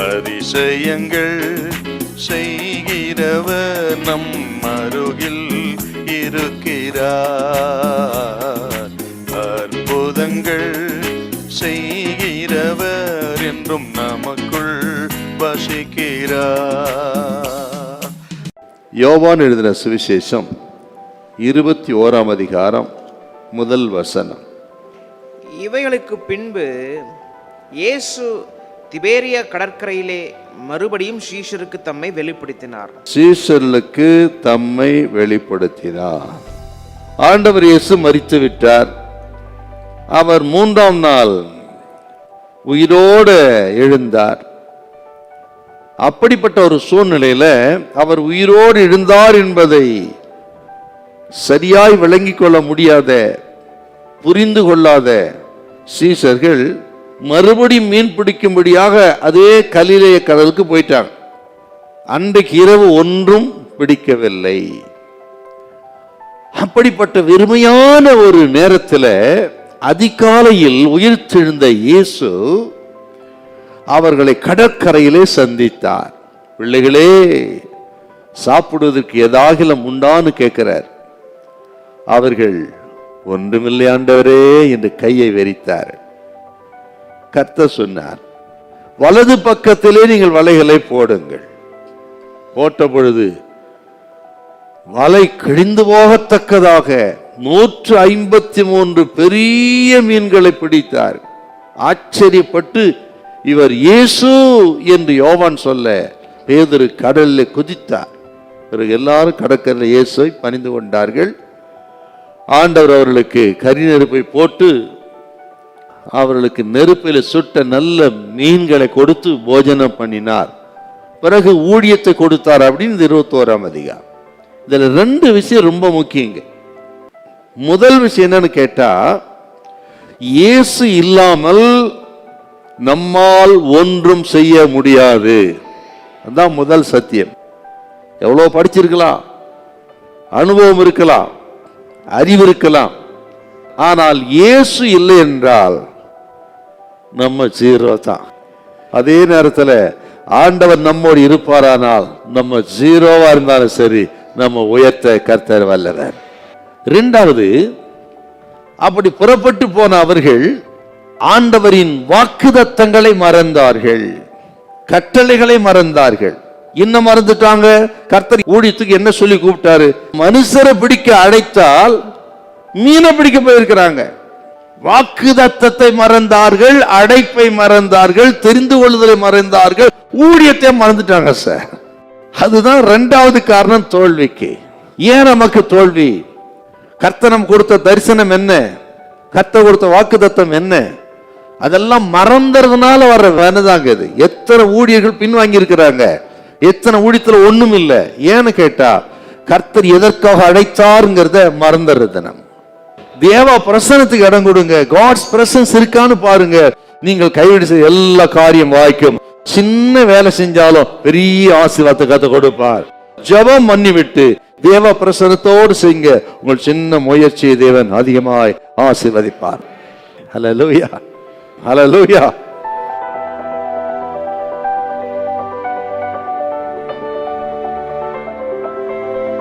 அதிசயங்கள் செய்கிறவர் நம் அருகில் இருக்கிறார். அற்புதங்கள் செய்கிறவர் என்றும் நமக்குள் வசிக்கிறார். யோவான் எழுதின சுவிசேஷம் 21ஆம் அதிகாரம் முதல் வசனம். இவைகளுக்கு பின்பு இயேசு திபேரியா கடற்கரையிலே மறுபடியும் சீஷருக்கு தம்மை வெளிப்படுத்தினார். சீஷர்களுக்கு தம்மை வெளிப்படுத்தினார். ஆண்டவர் இயேசு மரித்து விட்டார். அவர் 3ஆம் நாள் உயிரோடு எழுந்தார். அப்படிப்பட்ட ஒரு சூழ்நிலையில அவர் உயிரோடு எழுந்தார் என்பதை சரியாய் விளங்கிக் கொள்ள முடியாத, புரிந்து கொள்ளாத சீஷர்கள் மறுபடியும் மீன் பிடிக்கும்படியாக அதே கலிலேய கடலுக்கு போயிட்டாங்க. அன்றைக்கு இரவு ஒன்றும் பிடிக்கவில்லை. அப்படிப்பட்ட வெறுமையான ஒரு நேரத்தில் அதிகாலையில் உயிர்த்தெழுந்த இயேசு அவர்களை கடற்கரையிலே சந்தித்தார். பிள்ளைகளே, சாப்பிடுவதற்கு ஏதாகிலும் உண்டான்னு கேட்கிறார். அவர்கள் ஒன்றுமில்லை ஆண்டவரே என்று கையை வெறித்தார். கர்த்தர் சொன்னார், வலது பக்கத்திலே நீங்கள் வலைகளை போடுங்கள். போட்ட பொழுது வலை கிழிந்து போகத்தக்கதாக 153 பெரிய மீன்களை பிடித்தார். ஆச்சரியப்பட்டு இவர் இயேசு என்று யோவான் சொல்ல பேதுரு கடலில் குதித்தார். பிறகு எல்லாரும் கடற்கரையில் இயேசுவை பணிந்து கொண்டார்கள். ஆண்டவர் அவர்களுக்கு கரி நெருப்பை போட்டு அவர்களுக்கு நெருப்பில் சுட்ட நல்ல மீன்களை கொடுத்து போஜனம் பண்ணினார். பிறகு ஊழியத்தை கொடுத்தார் அப்படின்னு 21ஆம் அதிகாரம். இதுல 2 விஷயம் ரொம்ப முக்கியங்க. முதல் விஷயம் என்னன்னு கேட்டா, இயேசு இல்லாமல் நம்மால் ஒன்றும் செய்ய முடியாது. அதுதான் முதல் சத்தியம். எவ்வளவு படிச்சிருக்கலாம், அனுபவம் இருக்கலாம், அறிவு இருக்கலாம், ஆனால் இயேசு இல்லை என்றால் நம்ம ஜீரோ தான். அதே நேரத்தில் ஆண்டவர் நம்மோடு இருப்பாரானால் நம்ம ஜீரோவா இருந்தாலும் சரி, நம்ம உயர்த்த கர்த்தர் வல்லவர். 2வது, அப்படி புறப்பட்டு போன அவர்கள் ஆண்டவரின் வாக்குத்தத்தங்களை மறந்தார்கள், கட்டளைகளை மறந்தார்கள். இன்னும் மறந்துட்டாங்க. கர்த்தர் ஊழியத்துக்கு என்ன சொல்லி கூப்பிட்டாரு? மனுஷரை பிடிக்க அழைத்தால் மீனை பிடிக்க போயிருக்கிறாங்க. வாக்குத்தத்தத்தை மறந்தார்கள், அழைப்பை மறந்தார்கள், தெரிந்து கொள்ளுதலை மறந்தார்கள், ஊழியத்தை மறந்துட்டாங்க சார். அதுதான் 2வது காரணம் தோல்விக்கு. ஏன் நமக்கு தோல்வி? கர்த்தர் கொடுத்த தரிசனம் என்ன? கர்த்தர் கொடுத்த வாக்குத்தத்தம் என்ன? அதெல்லாம் மறந்துறதுனால வர்ற வேணுதாங்க இது. எத்தனை ஊழியர்கள் பின்வாங்கி இருக்கிறாங்க, எத்தனை ஊழியத்துல ஒண்ணும் இல்லை. ஏன்னு கேட்டா, கர்த்தர் எதற்காக அழைத்தாருங்கிறத மறந்துடுறது. நம்ம தேவ பிரசன்னத்துக்கு இடம் கொடுங்க. காட்ஸ் பிரசன்ஸ் இருக்கான்னு பாருங்க. நீங்கள் கைவிடு செய்ய எல்லா காரியம் வாய்க்கும். சின்ன வேலை செஞ்சாலும் பெரிய ஆசீர்வாதத்தை கத்து கொடுப்பார். ஜெபம் பண்ணி விட்டு தேவ பிரசன்னத்தோடு செய்யுங்க. உங்கள் சின்ன முயற்சியை தேவன் அதிகமாய் ஆசீர்வதிப்பார். ஹல்லேலூயா, ஹல்லேலூயா.